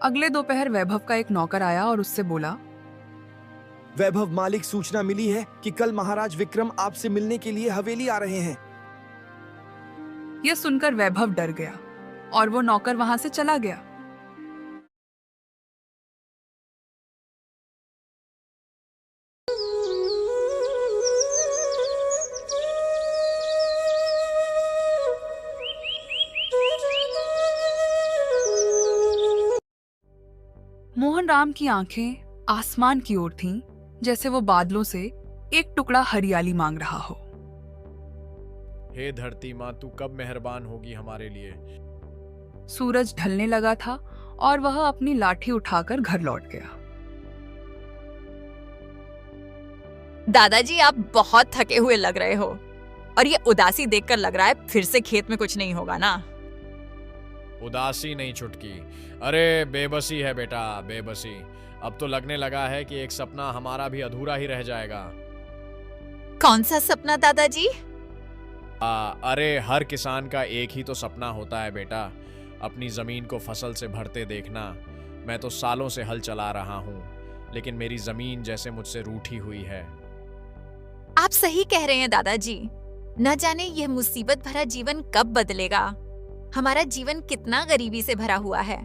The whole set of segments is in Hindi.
अगले दोपहर वैभव का एक नौकर आया और उससे बोला, वैभव मालिक, सूचना मिली है कि कल महाराज विक्रम आपसे मिलने के लिए हवेली आ रहे हैं। यह सुनकर वैभव डर गया और वो नौकर वहां से चला गया। मोहन राम की आंखें आसमान की ओर थीं, जैसे वो बादलों से एक टुकड़ा हरियाली मांग रहा हो। हे धरती माँ, तू कब मेहरबान होगी हमारे लिए। सूरज ढलने लगा था और वह अपनी लाठी उठाकर घर लौट गया। दादाजी, आप बहुत थके हुए लग रहे हो और ये उदासी देखकर लग रहा है फिर से खेत में कुछ नहीं होगा ना। उदासी नहीं छुटकी, अरे बेबसी है बेटा, बेबसी। अब तो लगने लगा है कि एक सपना हमारा भी अधूरा ही रह जाएगा। कौन सा सपना दादाजी? अरे हर किसान का एक ही तो सपना होता है बेटा, अपनी जमीन को फसल से भरते देखना। मैं तो सालों से हल चला रहा हूँ, लेकिन मेरी जमीन जैसे मुझसे रूठी हुई है। आप सही कह रहे हैं दादाजी। न जाने यह मुसीबत भरा जीवन कब बदलेगा। हमारा जीवन कितना गरीबी से भरा हुआ है।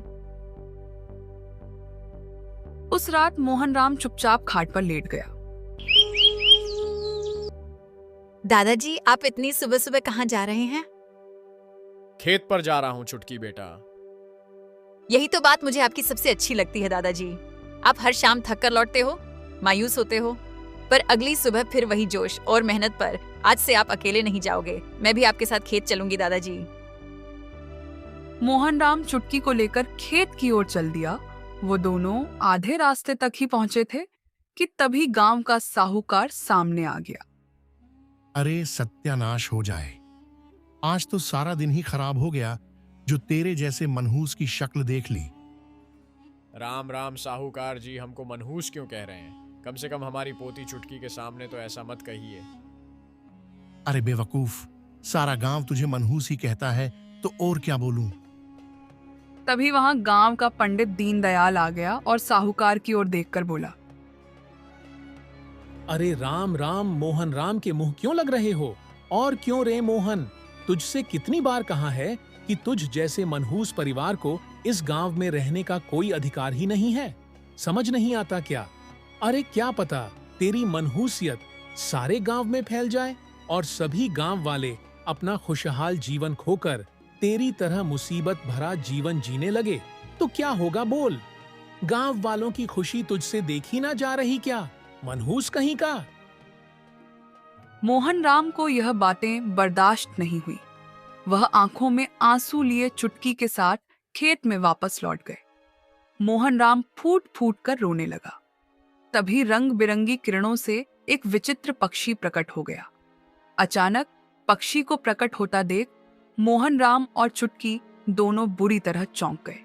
उस रात मोहन राम चुपचाप खाट पर लेट गया। दादाजी, आप इतनी सुबह सुबह कहाँ जा रहे हैं? खेत पर जा रहा हूँ छुटकी बेटा। यही तो बात मुझे आपकी सबसे अच्छी लगती है दादाजी। आप हर शाम थक कर लौटते हो, मायूस होते हो, पर अगली सुबह फिर वही जोश और मेहनत पर। आज से आप अकेले नहीं जाओगे, मैं भी आपके साथ खेत चलूंगी दादाजी। मोहन राम चुटकी को लेकर खेत की ओर चल दिया। वो दोनों आधे रास्ते तक ही पहुंचे थे कि तभी गांव का साहूकार सामने आ गया। अरे सत्यानाश हो जाए, आज तो सारा दिन ही खराब हो गया जो तेरे जैसे मनहूस की शक्ल देख ली। राम राम साहूकार जी, हमको मनहूस क्यों कह रहे हैं? कम से कम हमारी पोती चुटकी के सामने तो ऐसा मत कहिए। अरे बेवकूफ, सारा गांव तुझे मनहूस ही कहता है तो और क्या बोलूं। तभी वहां गांव का पंडित दीनदयाल आ गया और साहूकार की ओर देखकर बोला, अरे राम राम, मोहन राम के मुंह क्यों लग रहे हो? और क्यों रे मोहन, तुझसे कितनी बार कहा है कि तुझ जैसे मनहूस परिवार को इस गांव में रहने का कोई अधिकार ही नहीं है। समझ नहीं आता क्या? अरे क्या पता तेरी मनहूसियत सारे गांव में फैल जाए और सभी गांव वाले अपना खुशहाल जीवन खोकर तेरी तरह मुसीबत भरा जीवन जीने लगे तो क्या होगा बोल? गांव वालों की खुशी तुझसे देखी ना जा रही क्या, मनहूस कहीं का? मोहन राम को यह बातें बर्दाश्त नहीं हुई। वह आंखों में आंसू लिए चुटकी के साथ खेत में वापस लौट गए। मोहन राम फूट फूट कर रोने लगा। तभी रंग बिरंगी किरणों से एक विचित्र पक्षी प्रकट हो गया। अचानक पक्षी को प्रकट होता देख मोहन राम और चुटकी दोनों बुरी तरह चौंक गए।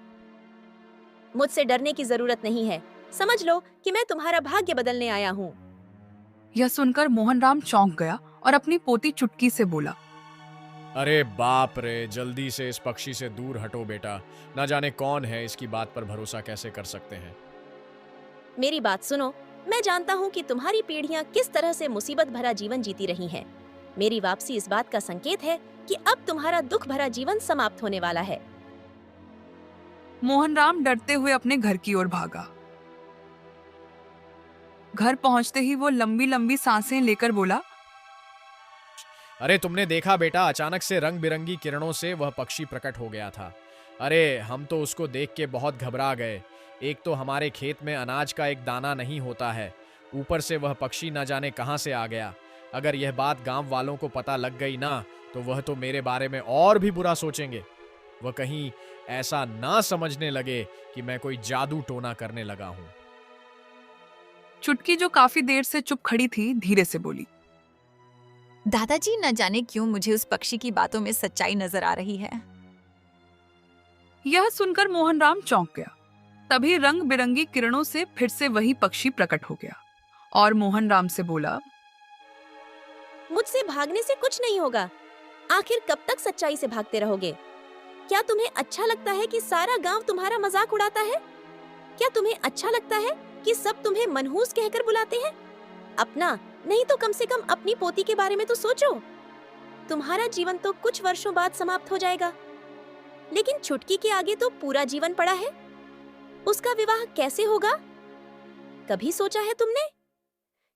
मुझसे डरने की जरूरत नहीं है, समझ लो कि मैं तुम्हारा भाग्य बदलने आया हूँ। यह सुनकर मोहन राम चौंक गया और अपनी पोती चुटकी से बोला, अरे बाप रे, जल्दी से इस पक्षी से दूर हटो बेटा। ना जाने कौन है, इसकी बात पर भरोसा कैसे कर सकते हैं। मेरी बात सुनो, मैं जानता हूँ कि तुम्हारी पीढ़ियाँ किस तरह से मुसीबत भरा जीवन जीती रही हैं। मेरी वापसी इस बात का संकेत है कि अब तुम्हारा दुख भरा जीवन समाप्त होने वाला है। मोहन राम डरते हुए अपने घर की ओर भागा। घर पहुंचते ही वो लंबी लंबी सांसें लेकर बोला, अरे तुमने देखा बेटा, अचानक से रंग बिरंगी किरणों से वह पक्षी प्रकट हो गया था। अरे हम तो उसको देख के बहुत घबरा गए। एक तो हमारे खेत में अनाज का एक दाना नहीं होता है, ऊपर से वह पक्षी न जाने कहां से आ गया। अगर यह बात गांव वालों को पता लग गई ना, तो वह तो मेरे बारे में और भी बुरा सोचेंगे। वह कहीं ऐसा ना समझने लगे कि मैं कोई जादू टोना करने लगा हूं। चुटकी जो काफी देर से चुप खड़ी थी, धीरे से बोली, दादाजी, न जाने क्यों मुझे उस पक्षी की बातों में सच्चाई नजर आ रही है। यह सुनकर मोहन राम चौंक गया। तभी रंग बिरंगी किरणों से फिर से वही पक्षी प्रकट हो गया और मोहन राम से बोला, मुझसे भागने से कुछ नहीं होगा। आखिर कब तक सच्चाई से भागते रहोगे? क्या तुम्हें अच्छा लगता है कि सारा गांव तुम्हारा मजाक उड़ाता है? क्या तुम्हें अच्छा लगता है कि सब तुम्हें मनहूस कहकर बुलाते हैं? अपना नहीं तो कम से कम अपनी पोती के बारे में तो सोचो। तुम्हारा जीवन तो कुछ वर्षों बाद समाप्त हो जाएगा, लेकिन छुटकी के आगे तो पूरा जीवन पड़ा है। उसका विवाह कैसे होगा, कभी सोचा है तुमने?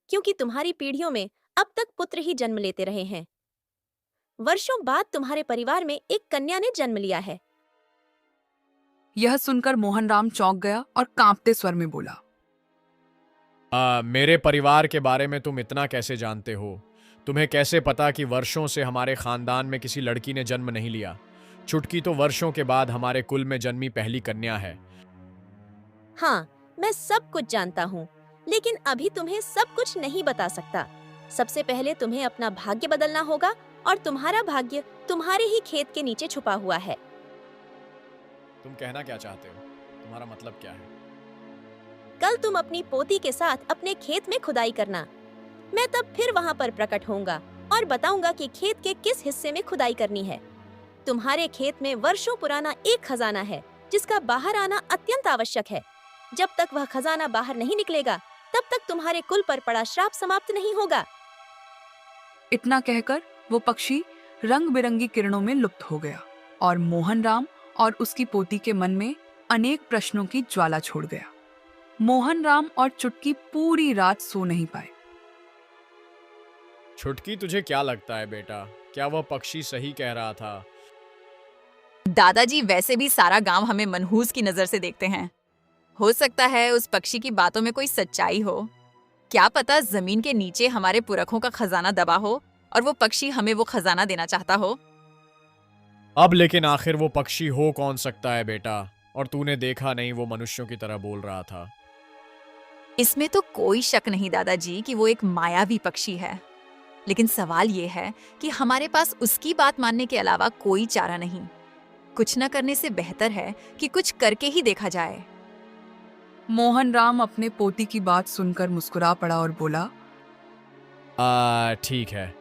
क्योंकि तुम्हारी पीढ़ियों में अब तक पुत्र ही जन्म लेते रहे हैं। वर्षों बाद तुम्हारे परिवार में एक कन्या ने जन्म लिया है। यह सुनकर मोहनराम चौंक गया और कांपते स्वर में बोला, मेरे परिवार के बारे में तुम इतना कैसे जानते हो? तुम्हें कैसे पता कि वर्षों से हमारे खानदान में किसी लड़की ने जन्म नहीं लिया? छुटकी तो वर्षों के बाद हमारे कुल में जन्मी पहली कन्या है। हाँ, मैं सब कुछ जानता हूँ, लेकिन अभी तुम्हें सब कुछ नहीं बता सकता। सबसे पहले तुम्हें अपना भाग्य बदलना होगा, और तुम्हारा भाग्य तुम्हारे ही खेत के नीचे छुपा हुआ है। तुम कहना क्या चाहते हो? तुम्हारा मतलब क्या है? कल तुम अपनी पोती के साथ अपने खेत में खुदाई करना। मैं तब फिर वहाँ पर प्रकट होऊंगा और बताऊंगा कि खेत के किस हिस्से में खुदाई करनी है। तुम्हारे खेत में वर्षों पुराना एक खजाना है, जिसका बाहर आना अत्यंत आवश्यक है। जब तक वह खजाना बाहर नहीं निकलेगा, तब तक तुम्हारे कुल पर पड़ा श्राप समाप्त नहीं होगा। इतना कहकर वो पक्षी रंग बिरंगी किरणों में लुप्त हो गया और मोहनराम और उसकी पोती के मन में अनेक प्रश्नों की ज्वाला छोड़ गया। मोहनराम और चुटकी पूरी रात सो नहीं पाए। छुटकी, तुझे क्या लगता है बेटा? क्या वह पक्षी सही कह रहा था? दादाजी, वैसे भी सारा गांव हमें मनहूस की नजर से देखते हैं। हो सकता है उस पक्षी की बातों में कोई सच्चाई हो। क्या पता जमीन के नीचे हमारे पुरखों का खजाना दबा हो और वो पक्षी हमें वो खजाना देना चाहता हो। अब लेकिन आखिर वो पक्षी हो कौन सकता है बेटा? और तूने देखा नहीं, वो मनुष्यों की तरह बोल रहा था। इसमें तो कोई शक नहीं दादाजी कि वो एक मायावी पक्षी है, लेकिन सवाल ये है कि हमारे पास उसकी बात मानने के अलावा कोई चारा नहीं। कुछ न करने से बेहतर है कि कुछ करके ही देखा जाए। मोहनराम अपने पोती की बात सुनकर मुस्कुरा पड़ा और बोला, ठीक है,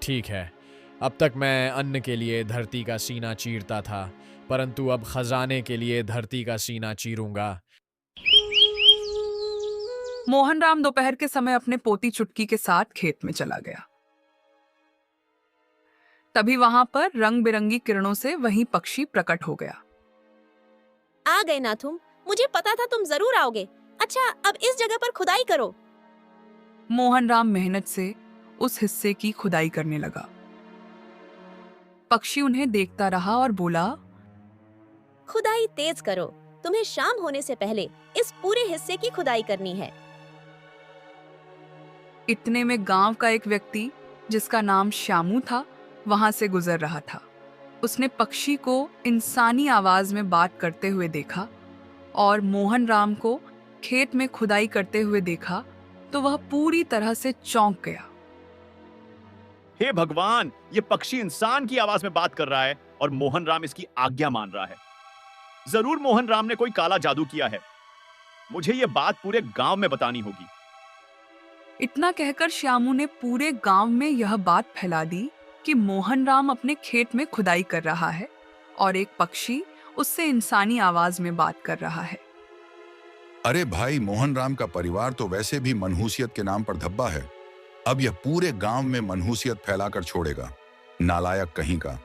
ठीक है। अब तक मैं अन्न के लिए धरती का सीना चीरता था, परंतु अब खजाने के लिए धरती का सीना चीरूंगा। मोहनराम दोपहर के समय अपने पोती चुटकी के साथ खेत में चला गया। तभी वहां पर रंग बिरंगी किरणों से वही पक्षी प्रकट हो गया। आ गए ना तुम? मुझे पता था तुम जरूर आओगे। अच्छा, अब इस जगह पर खुदाई करो। मोहनराम मेहनत से उस हिस्से की खुदाई करने लगा। पक्षी उन्हें देखता रहा और बोला, खुदाई तेज करो। तुम्हें शाम होने से पहले इस पूरे हिस्से की खुदाई करनी है। इतने में गांव का एक व्यक्ति, जिसका नाम श्यामू था, वहां से गुजर रहा था। उसने पक्षी को इंसानी आवाज में बात करते हुए देखा और मोहनराम को खेत में खुदाई करते हुए देखा तो वह पूरी तरह से चौंक गया। हे भगवान, ये पक्षी इंसान की आवाज में बात कर रहा है और मोहनराम इसकी आज्ञा मान रहा है। जरूर मोहनराम ने कोई काला जादू किया है। मुझे ये बात पूरे गांव में बतानी होगी। इतना कहकर श्यामू ने पूरे गांव में यह बात फैला दी कि मोहनराम अपने खेत में खुदाई कर रहा है और एक पक्षी उससे इंसानी आवाज में बात कर रहा है। अरे भाई, मोहनराम का परिवार तो वैसे भी मनहूसियत के नाम पर धब्बा है। अब यह पूरे गांव में मनहूसियत फैलाकर छोड़ेगा, नालायक कहीं का।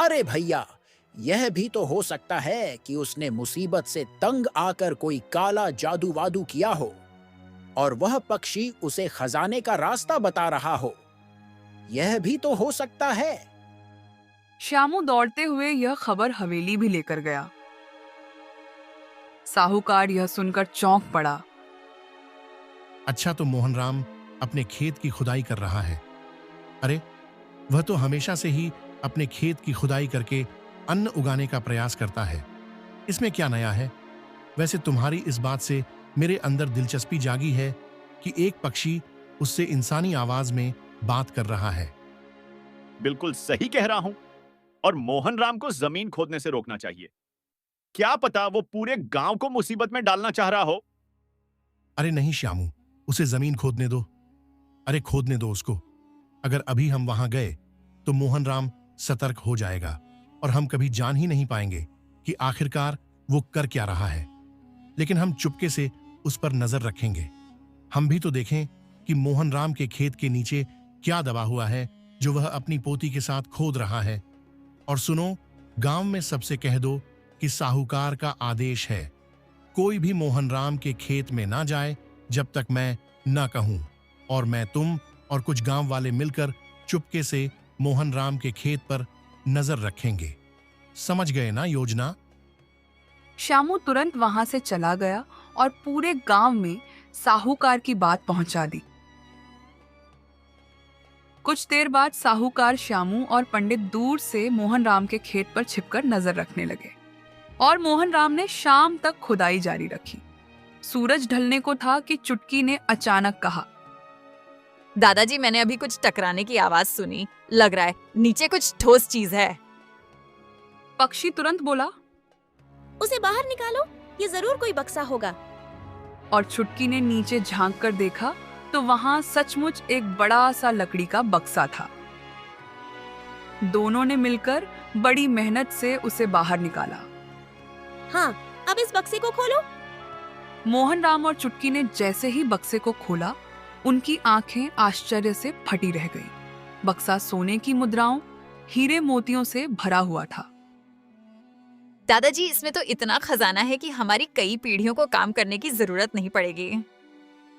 अरे भैया, यह भी तो हो सकता है कि उसने मुसीबत से तंग आकर कोई काला जादू वादू किया हो और वह पक्षी उसे खजाने का रास्ता बता रहा हो। यह भी तो हो सकता है। श्यामू दौड़ते हुए यह खबर हवेली भी लेकर गया। साहूकार यह सुनकर चौंक पड़ा। अच्छा, तो मोहनराम अपने खेत की खुदाई कर रहा है। अरे, वह तो हमेशा से ही अपने खेत की खुदाई करके अन्न उगाने का प्रयास करता है। इसमें क्या नया है? वैसे तुम्हारी इस बात से मेरे अंदर दिलचस्पी जागी है कि एक पक्षी उससे इंसानी आवाज में बात कर रहा है। बिल्कुल सही कह रहा हूं, और मोहनराम को जमीन खोदने से रोकना चाहिए। क्या पता वो पूरे गांव को मुसीबत में डालना चाह रहा हो। अरे नहीं श्यामू, उसे जमीन खोदने दो। अरे खोदने दो उसको। अगर अभी हम वहां गए तो मोहनराम सतर्क हो जाएगा और हम कभी जान ही नहीं पाएंगे कि आखिरकार वो कर क्या रहा है। लेकिन हम चुपके से उस पर नजर रखेंगे। हम भी तो देखें कि मोहन राम के खेत के नीचे क्या दबा हुआ है जो वह अपनी पोती के साथ खोद रहा है। और सुनो, गांव में सबसे कह दो कि साहूकार का आदेश है, कोई भी मोहन राम के खेत में ना जाए जब तक मैं ना कहूं। और मैं, तुम और कुछ गांव वाले मिलकर चुपके से मोहन राम के खेत पर नजर रखेंगे। समझ गए ना योजना? श्यामू तुरंत वहां से चला गया और पूरे गांव में साहूकार की बात पहुंचा दी। कुछ देर बाद साहूकार श्यामू और पंडित दूर से मोहन राम के खेत पर छिपकर नजर रखने लगे और मोहन राम ने शाम तक खुदाई जारी रखी। सूरज ढलने को था कि चुटकी ने अचानक कहा, दादाजी, मैंने अभी कुछ टकराने की आवाज सुनी। लग रहा है नीचे कुछ ठोस चीज है। पक्षी तुरंत बोला, उसे बाहर निकालो, ये जरूर कोई बक्सा होगा। और चुटकी ने नीचे झांक कर देखा तो वहां सचमुच एक बड़ा सा लकड़ी का बक्सा था। दोनों ने मिलकर बड़ी मेहनत से उसे बाहर निकाला। हाँ, अब इस बक्से को खोलो। मोहन राम और चुटकी ने जैसे ही बक्से को खोला, उनकी आंखें आश्चर्य से फटी रह गई। बक्सा सोने की मुद्राओं, हीरे मोतियों से भरा हुआ था। दादाजी, इसमें तो इतना खजाना है कि हमारी कई पीढ़ियों को काम करने की जरूरत नहीं पड़ेगी।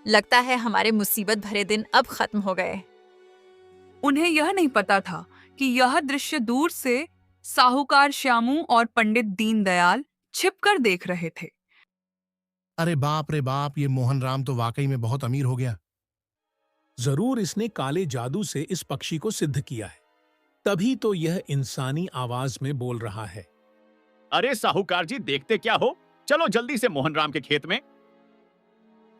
लगता है हमारे मुसीबत भरे दिन अब खत्म हो गए। उन्हें यह नहीं पता था कि यह दृश्य दूर से साहूकार श्यामू और पंडित दीनदयाल छिपकर देख रहे थे। अरे बाप रे बाप, ये मोहन राम तो वाकई में बहुत अमीर हो गया। जरूर इसने काले जादू से इस पक्षी को सिद्ध किया है, तभी तो यह इंसानी आवाज में बोल रहा है। अरे साहूकार जी, देखते क्या हो, चलो जल्दी से मोहन राम के खेत में।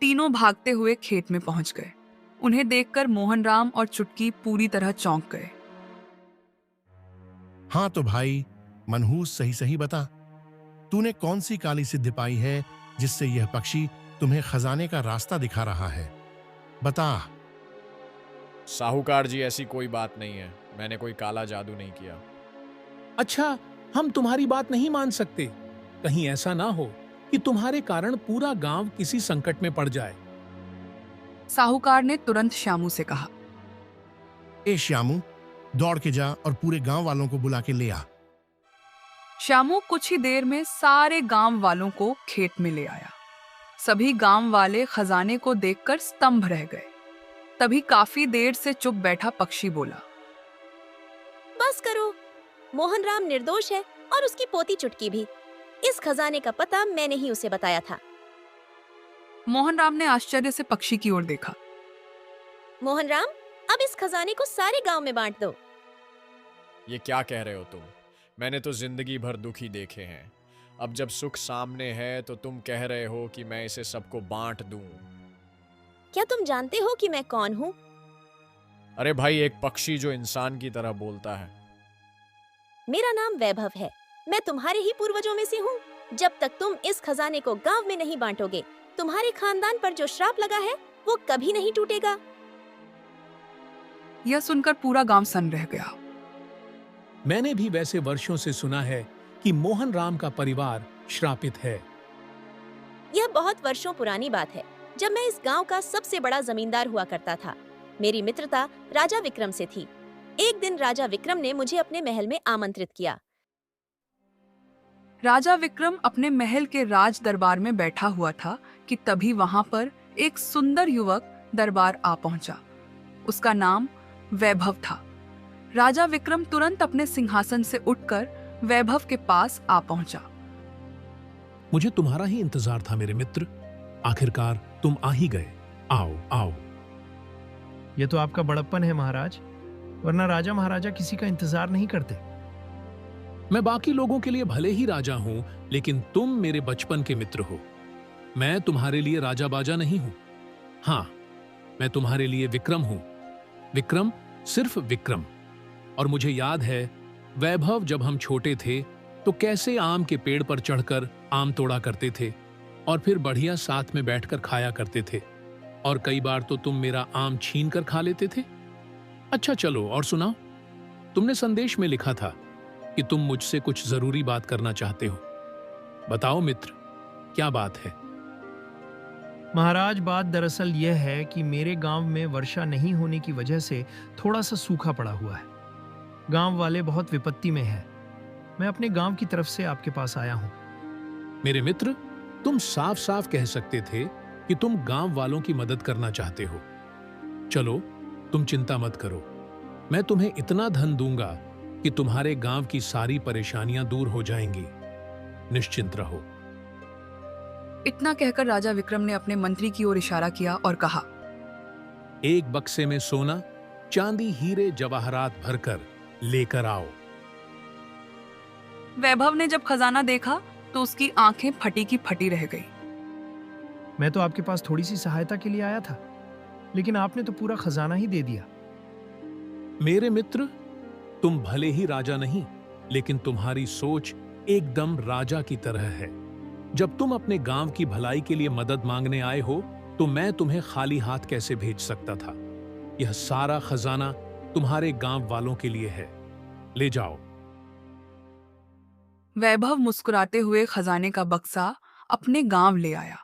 तीनों भागते हुए खेत में पहुंच गए। उन्हें देखकर मोहन राम और चुटकी पूरी तरह चौंक गए। हाँ तो भाई मनहूस, सही सही बता, तूने कौन सी काली सिद्धि पाई है जिससे यह पक्षी तुम्हें खजाने का रास्ता दिखा रहा है? बता। साहूकार जी, ऐसी कोई बात नहीं है, मैंने कोई काला जादू नहीं किया। अच्छा, हम तुम्हारी बात नहीं मान सकते। कहीं ऐसा ना हो कि तुम्हारे कारण पूरा गांव किसी संकट में पड़ जाए। साहूकार ने तुरंत श्यामू से कहा, ए श्यामू, दौड़ के जा और पूरे गांव वालों को बुला के ले आ। श्यामू कुछ ही देर में सारे गांव वालों को खेत में ले आया। सभी गांव वाले खजाने को देखकर स्तंभ रह गए। तभी काफी देर से चुप बैठा पक्षी बोला, बस करो, मोहन राम निर्दोष है और उसकी पोती चुटकी भी। इस खजाने का पता मैंने ही उसे बताया था। मोहन राम ने आश्चर्य से पक्षी की ओर देखा। मोहन राम, अब इस खजाने को सारे गांव में बांट दो। ये क्या कह रहे हो तुम? मैंने तो जिंदगी भर दुख ही देखे हैं। अब जब सुख सामने है तो तुम कह रहे हो कि मैं इसे सबको बांट दूं। क्या तुम जानते हो कि मैं कौन हूँ? अरे भाई, एक पक्षी जो इंसान की तरह बोलता है। मेरा नाम वैभव है। मैं तुम्हारे ही पूर्वजों में से हूँ। जब तक तुम इस खजाने को गांव में नहीं बांटोगे, तुम्हारे खानदान पर जो श्राप लगा है वो कभी नहीं टूटेगा। यह सुनकर पूरा गांव सन्न रह गया। मैंने भी वैसे वर्षों से सुना है कि मोहन राम का परिवार श्रापित है। यह बहुत वर्षों पुरानी बात है, जब मैं इस गांव का सबसे बड़ा जमींदार हुआ करता था। मेरी मित्रता राजा विक्रम से थी। एक दिन राजा विक्रम ने मुझे अपने महल में आमंत्रित किया। राजा विक्रम अपने महल के राज दरबार में बैठा हुआ था कि तभी वहां पर एक सुंदर युवक दरबार आ पहुंचा। उसका नाम वैभव था। राजा विक्रम तुरंत अपने सिंहासन से उठकर वैभव के पास आ पहुंचा। मुझे तुम्हारा ही इंतजार था मेरे मित्र। आखिरकार तुम आ ही गए। आओ आओ। ये तो आपका बड़प्पन है महाराज, वरना राजा महाराजा किसी का इंतजार नहीं करते। मैं बाकी लोगों के लिए भले ही राजा हूं, लेकिन तुम मेरे बचपन के मित्र हो। मैं तुम्हारे लिए राजा बाजा नहीं हूं। हाँ, मैं तुम्हारे लिए विक्रम हूं। विक्रम, सिर्फ विक्रम। और मुझे याद है वैभव, जब हम छोटे थे तो कैसे आम के पेड़ पर चढ़कर आम तोड़ा करते थे और फिर बढ़िया साथ में बैठकर खाया करते थे। और कई बार तो तुम मेरा आम छीन कर खा लेते थे। अच्छा चलो और सुनाओ। तुमने संदेश में लिखा था कि तुम मुझसे कुछ जरूरी बात करना चाहते हो। बताओ मित्र, क्या बात है? महाराज, बात दरअसल यह है कि मेरे गांव में वर्षा नहीं होने की वजह से थोड़ा सा सूखा पड़ा हुआ है। गांव वाले बहुत विपत्ति में हैं। मैं अपने गांव की तरफ से आपके पास आया हूं। मेरे मित्र, तुम साफ साफ कह सकते थे कि तुम गांव वालों की मदद करना चाहते हो। चलो, तुम चिंता मत करो। मैं तुम्हें इतना धन दूंगा कि तुम्हारे गांव की सारी परेशानियां दूर हो जाएंगी। निश्चिंत रहो। इतना कहकर राजा विक्रम ने अपने मंत्री की ओर इशारा किया और कहा, एक बक्से में सोना, चांदी, हीरे जवाहरात भरकर लेकर आओ। वैभव ने जब खजाना देखा तो उसकी आंखें फटी की फटी रह गई। मैं तो आपके पास थोड़ी सी सहायता के लिए आया था, लेकिन आपने तो पूरा खजाना ही दे दिया। मेरे मित्र, तुम भले ही राजा नहीं, लेकिन तुम्हारी सोच एकदम राजा की तरह है। जब तुम अपने गांव की भलाई के लिए मदद मांगने आए हो, तो मैं तुम्हें खाली हाथ कैसे भेज सकता था? यह सारा खजाना तुम्हारे गांव वालों के लिए है। ले जाओ। वैभव मुस्कुराते हुए खजाने का बक्सा अपने गांव ले आया।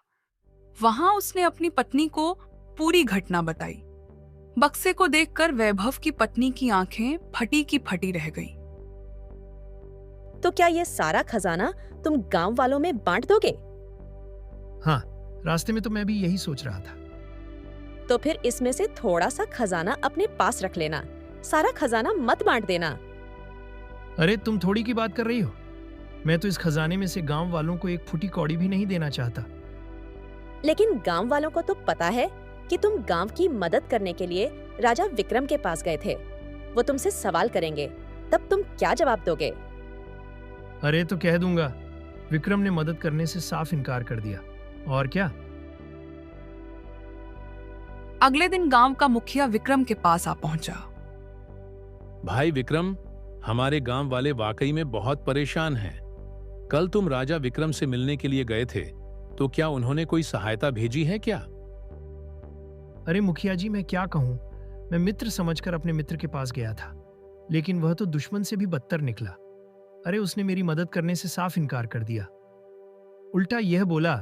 वहां उसने अपनी पत्नी को पूरी घटना बताई। बक्से को देखकर वैभव की पत्नी की आंखें फटी की फटी रह गईं। तो क्या ये सारा खजाना तुम गांव वालों में बांट दोगे? हाँ, रास्ते में तो मैं भी यही सोच रहा था। तो फिर इसमें से थोड़ा सा खजाना अपने पास रख लेना, सारा खजाना मत बांट देना। अरे, तुम थोड़ी की बात कर रही हो? मैं तो इस खजाने में से गांव वालों को एक फुटी कौड़ी भी नहीं देना चाहता। लेकिन गांव वालों को तो पता है कि तुम गांव की मदद करने के लिए राजा विक्रम के पास गए थे। वो तुमसे सवाल करेंगे, तब तुम क्या जवाब दोगे? अरे, तो कह दूंगा, विक्रम ने मदद करने से साफ इनकार कर दिया। और क्या? अगले दिन गांव का मुखिया विक्रम के पास आ पहुंचा। भाई विक्रम, हमारे गांव वाले वाकई में बहुत परेशान हैं। कल तुम राजा विक्रम से मिलने के लिए गए थे, तो क्या उन्होंने कोई सहायता भेजी है क्या? अरे मुखिया जी, मैं क्या कहूं। मैं मित्र समझकर अपने मित्र के पास गया था, लेकिन वह तो दुश्मन से भी बदतर निकला। अरे, उसने मेरी मदद करने से साफ इनकार कर दिया। उल्टा यह बोला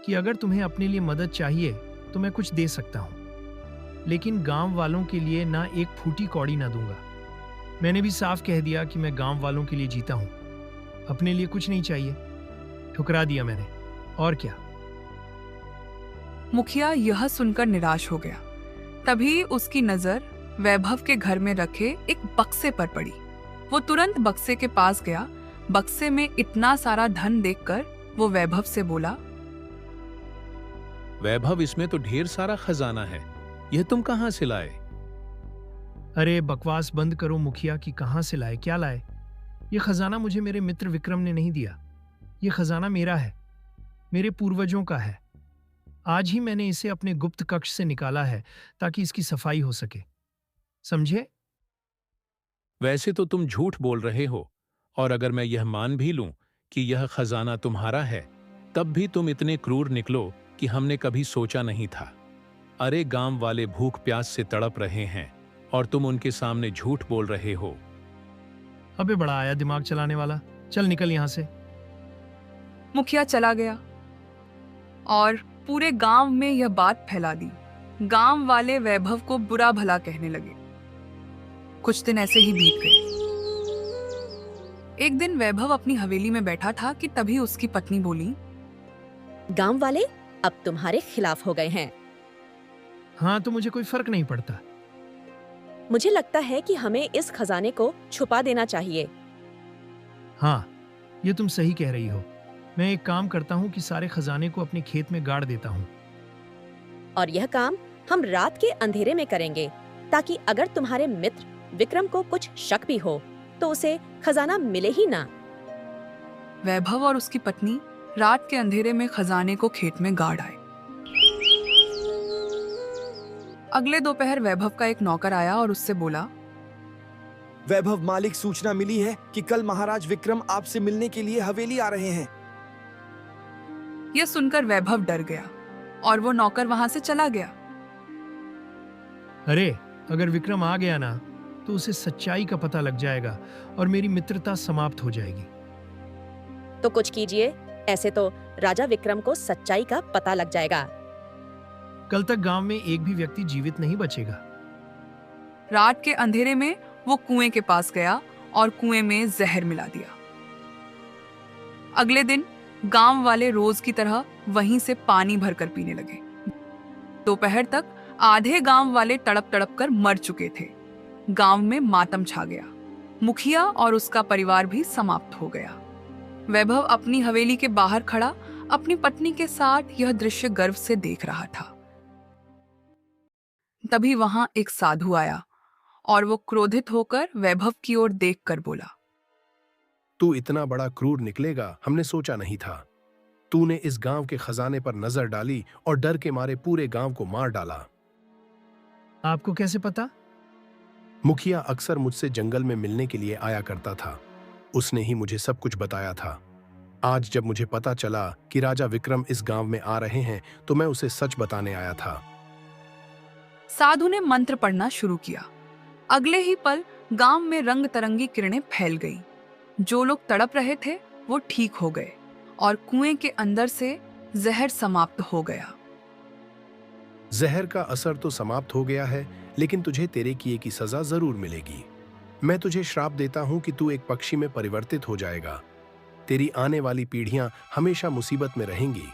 कि अगर तुम्हें अपने लिए मदद चाहिए तो मैं कुछ दे सकता हूं, लेकिन गांव वालों के लिए ना एक फूटी कौड़ी ना दूंगा। मैंने भी साफ कह दिया कि मैं गांव वालों के लिए जीता हूं, अपने लिए कुछ नहीं चाहिए। ठुकरा दिया मैंने। और क्या? मुखिया यह सुनकर निराश हो गया। तभी उसकी नजर वैभव के घर में रखे एक बक्से पर पड़ी। वो तुरंत बक्से के पास गया। बक्से में इतना सारा धन देखकर वो वैभव से बोला, वैभव, इसमें तो ढेर सारा खजाना है। यह तुम कहां से लाए? अरे बकवास बंद करो मुखिया कि कहां से लाए, क्या लाए? ये खजाना मुझे मेरे मित्र विक्रम ने नहीं दिया। ये खजाना मेरा है, मेरे पूर्वजों का है। आज ही मैंने इसे अपने गुप्त कक्ष से निकाला है ताकि इसकी सफाई हो सके, समझे? वैसे तो तुम झूठ बोल रहे हो, और अगर मैं यह मान भी लूं कि यह खजाना तुम्हारा है, तब भी तुम इतने क्रूर निकलो कि हमने कभी सोचा नहीं था। अरे, गांव वाले भूख प्यास से तड़प रहे हैं और तुम उनके सामने झूठ बोल रहे हो। अबे बड़ा आया दिमाग चलाने वाला, चल निकल यहां से। मुखिया चला गया और पूरे गांव में यह बात फैला दी। गांव वाले वैभव को बुरा भला कहने लगे। कुछ दिन ऐसे ही बीत गए। एक दिन वैभव अपनी हवेली में बैठा था कि तभी उसकी पत्नी बोली, गांव वाले अब तुम्हारे खिलाफ हो गए हैं। हाँ, तो मुझे कोई फर्क नहीं पड़ता। मुझे लगता है कि हमें इस खजाने को छुपा देना चाहिए। हाँ, ये तुम सही कह रही हो। मैं एक काम करता हूँ कि सारे खजाने को अपने खेत में गाड़ देता हूँ। और यह काम हम रात के अंधेरे में करेंगे, ताकि अगर तुम्हारे मित्र विक्रम को कुछ शक भी हो तो उसे खजाना मिले ही ना। वैभव और उसकी पत्नी रात के अंधेरे में खजाने को खेत में गाड़ आए। अगले दोपहर वैभव का एक नौकर आया और उससे बोला, वैभव मालिक, सूचना मिली है कि कल महाराज विक्रम आपसे मिलने के लिए हवेली आ रहे हैं। यह सुनकर वैभव डर गया और वो नौकर वहां से चला गया। अरे, अगर विक्रम आ गया ना तो उसे सच्चाई का पता लग जाएगा और मेरी मित्रता समाप्त हो जाएगी। तो कुछ कीजिए, ऐसे तो राजा विक्रम को सच्चाई का पता लग जाएगा। कल तक गांव में एक भी व्यक्ति जीवित नहीं बचेगा। रात के अंधेरे में वो कुएं के पास गया और कुएं में जहर मिला दिया। अगले दिन गांव वाले रोज की तरह वहीं से पानी भरकर पीने लगे। दोपहर तक आधे गांव वाले तड़प तड़प कर मर चुके थे। गांव में मातम छा गया। मुखिया और उसका परिवार भी समाप्त हो गया। वैभव अपनी हवेली के बाहर खड़ा अपनी पत्नी के साथ यह दृश्य गर्व से देख रहा था। तभी वहां एक साधु आया और वो क्रोधित होकर वैभव की ओर देखकर बोला, तू इतना बड़ा क्रूर निकलेगा हमने सोचा नहीं था। तूने इस गांव के खजाने पर नजर डाली और डर के मारे पूरे गांव को मार डाला। आपको कैसे पता? मुखिया अक्सर मुझसे जंगल में मिलने के लिए आया करता था। उसने ही मुझे सब कुछ बताया था। आज जब मुझे पता चला कि राजा विक्रम इस गांव में आ रहे हैं तो मैं उसे सच बताने आया था। साधु ने मंत्र पढ़ना शुरू किया। अगले ही पल गांव में रंग तरंगी किरणें फैल गईं। जो लोग तड़प रहे थे वो ठीक हो गए और कुएं के अंदर से जहर समाप्त हो गया। जहर का असर तो समाप्त हो गया है, लेकिन तुझे तेरे किए की सजा जरूर मिलेगी। मैं तुझे श्राप देता हूं कि तू एक पक्षी में परिवर्तित हो जाएगा। तेरी आने वाली पीढ़ियां हमेशा मुसीबत में रहेंगी।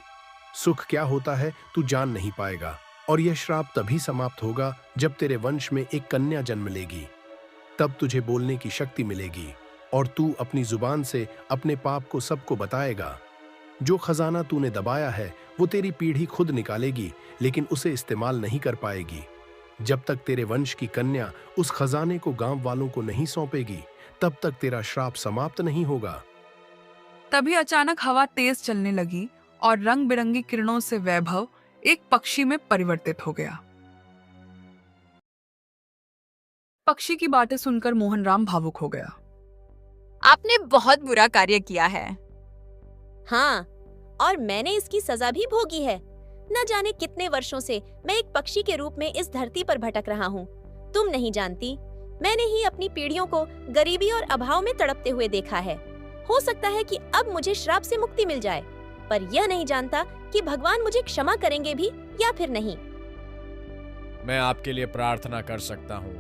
सुख क्या होता है तू जान नहीं पाएगा, और यह श्राप तभी समाप्त होगा जब तेरे वंश में एक कन्या जन्म लेगी। तब तुझे बोलने की शक्ति मिलेगी और तू अपनी जुबान से अपने पाप को सबको बताएगा। जो खजाना तूने दबाया है वो तेरी पीढ़ी खुद निकालेगी, लेकिन उसे इस्तेमाल नहीं कर पाएगी। जब तक तेरे वंश की कन्या उस खजाने को गांव वालों को नहीं सौंपेगी, तब तक तेरा श्राप समाप्त नहीं होगा। तभी अचानक हवा तेज चलने लगी और रंग बिरंगी किरणों से वैभव एक पक्षी में परिवर्तित हो गया। पक्षी की बातें सुनकर मोहनराम भावुक हो गया। आपने बहुत बुरा कार्य किया है। हाँ, और मैंने इसकी सजा भी भोगी है। न जाने कितने वर्षों से मैं एक पक्षी के रूप में इस धरती पर भटक रहा हूँ। तुम नहीं जानती, मैंने ही अपनी पीढ़ियों को गरीबी और अभाव में तड़पते हुए देखा है। हो सकता है कि अब मुझे श्राप से मुक्ति मिल जाए, पर यह नहीं जानता कि भगवान मुझे क्षमा करेंगे भी या फिर नहीं। मैं आपके लिए प्रार्थना कर सकता हूँ।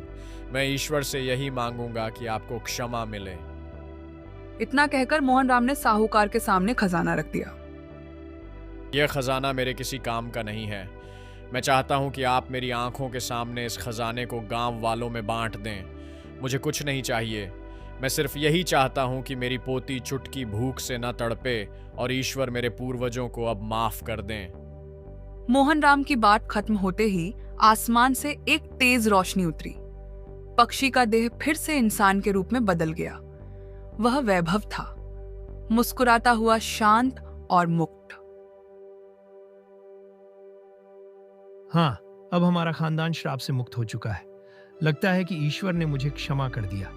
मैं ईश्वर से यही मांगूंगा कि आपको क्षमा मिले। इतना कहकर मोहनराम ने साहूकार के सामने खजाना रख दिया। यह खजाना मेरे किसी काम का नहीं है। मैं चाहता हूं कि आप मेरी आंखों के सामने इस खजाने को गांव वालों में बांट दें। मुझे कुछ नहीं चाहिए। मैं सिर्फ यही चाहता हूं कि मेरी पोती चुटकी भूख से न तड़पे और ईश्वर मेरे पूर्वजों को अब माफ कर दें। मोहनराम की बात खत्म होते ही आसमान से एक तेज रोशनी उतरी। पक्षी का देह फिर से इंसान के रूप में बदल गया। वह वैभव था, मुस्कुराता हुआ, शांत और मुक्त। हाँ, अब हमारा खानदान श्राप से मुक्त हो चुका है। लगता है कि ईश्वर ने मुझे क्षमा कर दिया।